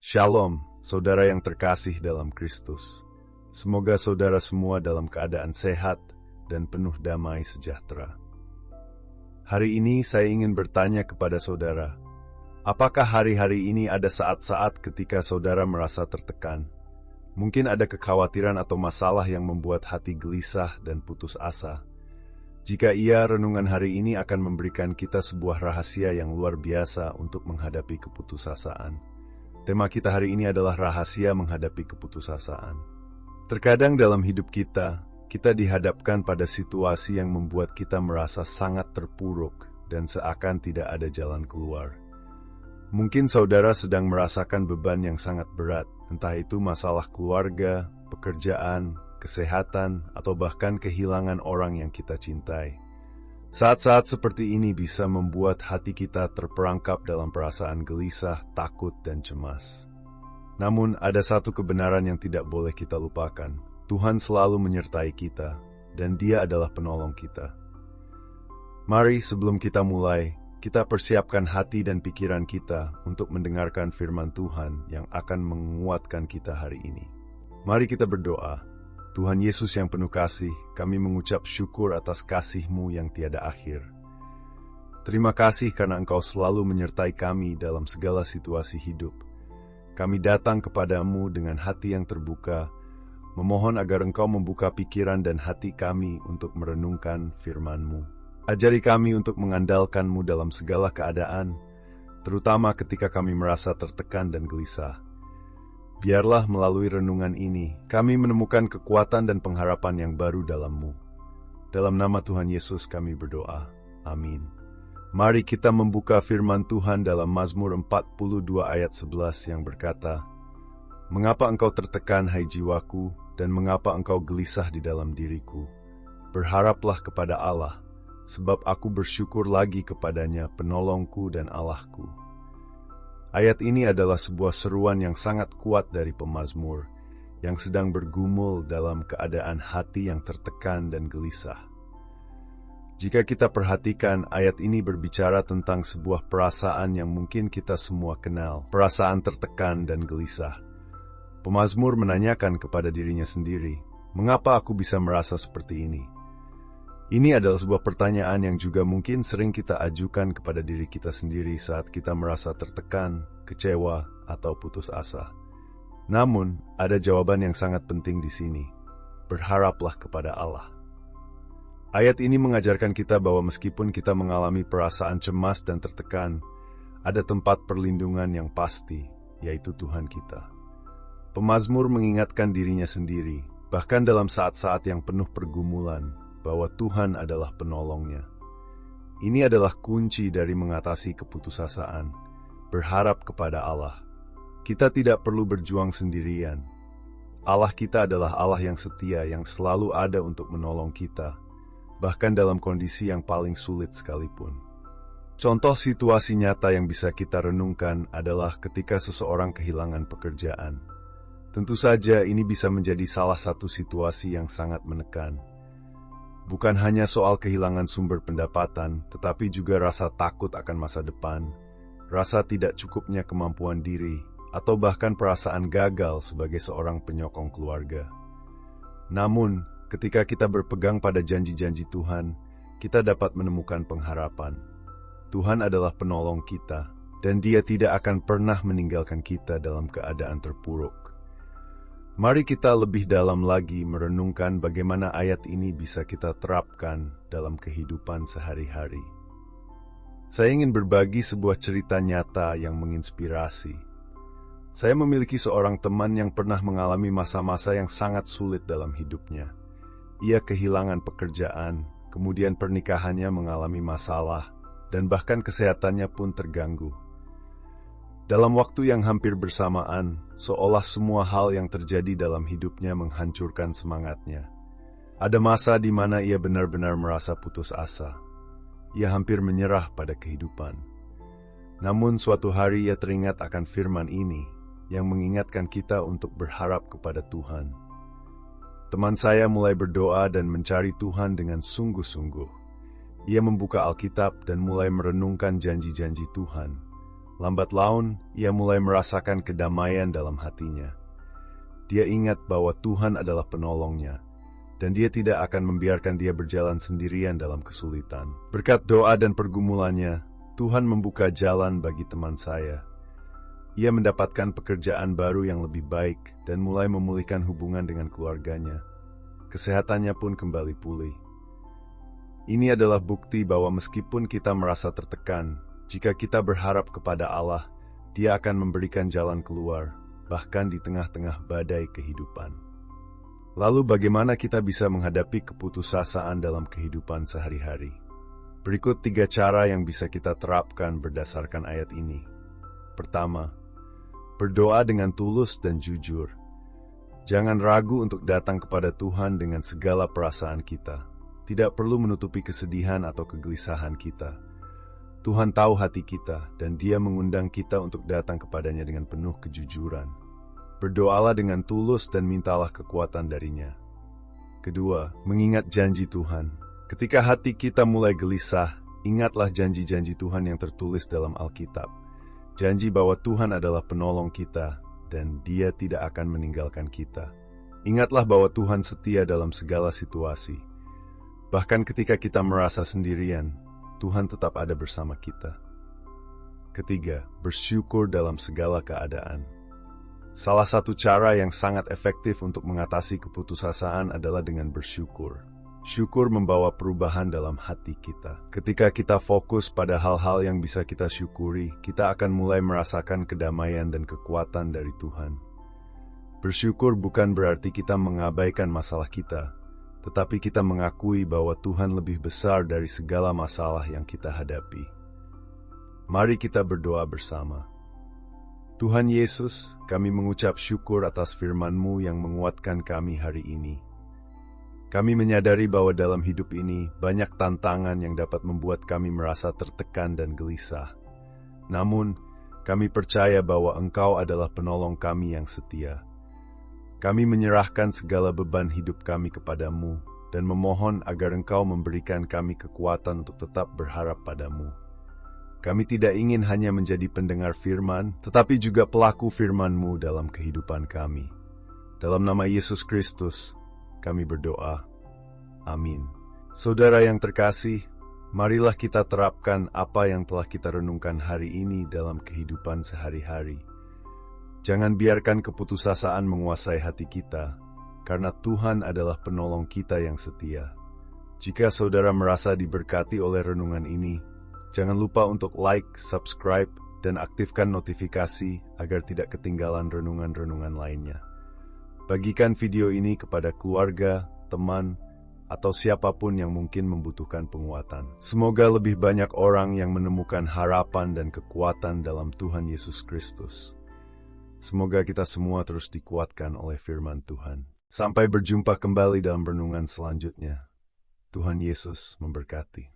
Shalom, saudara yang terkasih dalam Kristus. Semoga saudara semua dalam keadaan sehat dan penuh damai sejahtera. Hari ini saya ingin bertanya kepada saudara, apakah hari-hari ini ada saat-saat ketika saudara merasa tertekan? Mungkin ada kekhawatiran atau masalah yang membuat hati gelisah dan putus asa. Jika iya, renungan hari ini akan memberikan kita sebuah rahasia yang luar biasa untuk menghadapi keputusasaan. Tema kita hari ini adalah rahasia menghadapi keputusasaan. Terkadang dalam hidup kita dihadapkan pada situasi yang membuat kita merasa sangat terpuruk dan seakan tidak ada jalan keluar. Mungkin saudara sedang merasakan beban yang sangat berat, entah itu masalah keluarga, pekerjaan, kesehatan, atau bahkan kehilangan orang yang kita cintai. Saat-saat seperti ini bisa membuat hati kita terperangkap dalam perasaan gelisah, takut, dan cemas. Namun, ada satu kebenaran yang tidak boleh kita lupakan. Tuhan selalu menyertai kita, dan Dia adalah penolong kita. Mari sebelum kita mulai, kita persiapkan hati dan pikiran kita untuk mendengarkan firman Tuhan yang akan menguatkan kita hari ini. Mari kita berdoa. Tuhan Yesus yang penuh kasih, kami mengucap syukur atas kasih-Mu yang tiada akhir. Terima kasih karena Engkau selalu menyertai kami dalam segala situasi hidup. Kami datang kepadamu dengan hati yang terbuka, memohon agar Engkau membuka pikiran dan hati kami untuk merenungkan firman-Mu. Ajari kami untuk mengandalkan-Mu dalam segala keadaan, terutama ketika kami merasa tertekan dan gelisah. Biarlah melalui renungan ini, kami menemukan kekuatan dan pengharapan yang baru dalam-Mu. Dalam nama Tuhan Yesus kami berdoa. Amin. Mari kita membuka firman Tuhan dalam Mazmur 42 ayat 11 yang berkata, "Mengapa engkau tertekan, hai jiwaku, dan mengapa engkau gelisah di dalam diriku? Berharaplah kepada Allah, sebab aku bersyukur lagi kepadanya, penolongku dan Allahku." Ayat ini adalah sebuah seruan yang sangat kuat dari pemazmur yang sedang bergumul dalam keadaan hati yang tertekan dan gelisah. Jika kita perhatikan, ayat ini berbicara tentang sebuah perasaan yang mungkin kita semua kenal, perasaan tertekan dan gelisah. Pemazmur menanyakan kepada dirinya sendiri, "Mengapa aku bisa merasa seperti ini?" Ini adalah sebuah pertanyaan yang juga mungkin sering kita ajukan kepada diri kita sendiri saat kita merasa tertekan, kecewa, atau putus asa. Namun, ada jawaban yang sangat penting di sini. Berharaplah kepada Allah. Ayat ini mengajarkan kita bahwa meskipun kita mengalami perasaan cemas dan tertekan, ada tempat perlindungan yang pasti, yaitu Tuhan kita. Pemazmur mengingatkan dirinya sendiri, bahkan dalam saat-saat yang penuh pergumulan, bahwa Tuhan adalah penolongnya. Ini adalah kunci dari mengatasi keputusasaan, berharap kepada Allah. Kita tidak perlu berjuang sendirian. Allah kita adalah Allah yang setia, yang selalu ada untuk menolong kita, bahkan dalam kondisi yang paling sulit sekalipun. Contoh situasi nyata yang bisa kita renungkan adalah ketika seseorang kehilangan pekerjaan. Tentu saja ini bisa menjadi salah satu situasi yang sangat menekan. Bukan hanya soal kehilangan sumber pendapatan, tetapi juga rasa takut akan masa depan, rasa tidak cukupnya kemampuan diri, atau bahkan perasaan gagal sebagai seorang penyokong keluarga. Namun, ketika kita berpegang pada janji-janji Tuhan, kita dapat menemukan pengharapan. Tuhan adalah penolong kita, dan Dia tidak akan pernah meninggalkan kita dalam keadaan terpuruk. Mari kita lebih dalam lagi merenungkan bagaimana ayat ini bisa kita terapkan dalam kehidupan sehari-hari. Saya ingin berbagi sebuah cerita nyata yang menginspirasi. Saya memiliki seorang teman yang pernah mengalami masa-masa yang sangat sulit dalam hidupnya. Ia kehilangan pekerjaan, kemudian pernikahannya mengalami masalah, dan bahkan kesehatannya pun terganggu. Dalam waktu yang hampir bersamaan, seolah semua hal yang terjadi dalam hidupnya menghancurkan semangatnya. Ada masa di mana ia benar-benar merasa putus asa. Ia hampir menyerah pada kehidupan. Namun suatu hari ia teringat akan firman ini, yang mengingatkan kita untuk berharap kepada Tuhan. Teman saya mulai berdoa dan mencari Tuhan dengan sungguh-sungguh. Ia membuka Alkitab dan mulai merenungkan janji-janji Tuhan. lambat laun ia mulai merasakan kedamaian dalam hatinya. Dia ingat bahwa Tuhan adalah penolongnya, dan dia tidak akan membiarkan dia berjalan sendirian dalam kesulitan. Berkat doa dan pergumulannya, Tuhan membuka jalan bagi teman saya. Ia mendapatkan pekerjaan baru yang lebih baik dan mulai memulihkan hubungan dengan keluarganya. Kesehatannya pun kembali pulih. Ini adalah bukti bahwa meskipun kita merasa tertekan, jika kita berharap kepada Allah, Dia akan memberikan jalan keluar, bahkan di tengah-tengah badai kehidupan. Lalu bagaimana kita bisa menghadapi keputusasaan dalam kehidupan sehari-hari? Berikut 3 cara yang bisa kita terapkan berdasarkan ayat ini. Pertama, berdoa dengan tulus dan jujur. Jangan ragu untuk datang kepada Tuhan dengan segala perasaan kita. Tidak perlu menutupi kesedihan atau kegelisahan kita. Tuhan tahu hati kita, dan Dia mengundang kita untuk datang kepadanya dengan penuh kejujuran. Berdoalah dengan tulus dan mintalah kekuatan darinya. Kedua, mengingat janji Tuhan. Ketika hati kita mulai gelisah, ingatlah janji-janji Tuhan yang tertulis dalam Alkitab. Janji bahwa Tuhan adalah penolong kita, dan Dia tidak akan meninggalkan kita. Ingatlah bahwa Tuhan setia dalam segala situasi. Bahkan ketika kita merasa sendirian, Tuhan tetap ada bersama kita. Ketiga, bersyukur dalam segala keadaan. Salah satu cara yang sangat efektif untuk mengatasi keputusasaan adalah dengan bersyukur. Syukur membawa perubahan dalam hati kita. Ketika kita fokus pada hal-hal yang bisa kita syukuri, kita akan mulai merasakan kedamaian dan kekuatan dari Tuhan. Bersyukur bukan berarti kita mengabaikan masalah kita, tetapi kita mengakui bahwa Tuhan lebih besar dari segala masalah yang kita hadapi. Mari kita berdoa bersama. Tuhan Yesus, kami mengucap syukur atas firman-Mu yang menguatkan kami hari ini. Kami menyadari bahwa dalam hidup ini banyak tantangan yang dapat membuat kami merasa tertekan dan gelisah. Namun, kami percaya bahwa Engkau adalah penolong kami yang setia. Kami menyerahkan segala beban hidup kami kepadamu dan memohon agar Engkau memberikan kami kekuatan untuk tetap berharap padamu. Kami tidak ingin hanya menjadi pendengar firman, tetapi juga pelaku firman-Mu dalam kehidupan kami. Dalam nama Yesus Kristus, kami berdoa. Amin. Saudara yang terkasih, marilah kita terapkan apa yang telah kita renungkan hari ini dalam kehidupan sehari-hari. Jangan biarkan keputusasaan menguasai hati kita, karena Tuhan adalah penolong kita yang setia. Jika saudara merasa diberkati oleh renungan ini, jangan lupa untuk like, subscribe, dan aktifkan notifikasi agar tidak ketinggalan renungan-renungan lainnya. Bagikan video ini kepada keluarga, teman, atau siapapun yang mungkin membutuhkan penguatan. Semoga lebih banyak orang yang menemukan harapan dan kekuatan dalam Tuhan Yesus Kristus. Semoga kita semua terus dikuatkan oleh firman Tuhan. Sampai berjumpa kembali dalam renungan selanjutnya. Tuhan Yesus memberkati.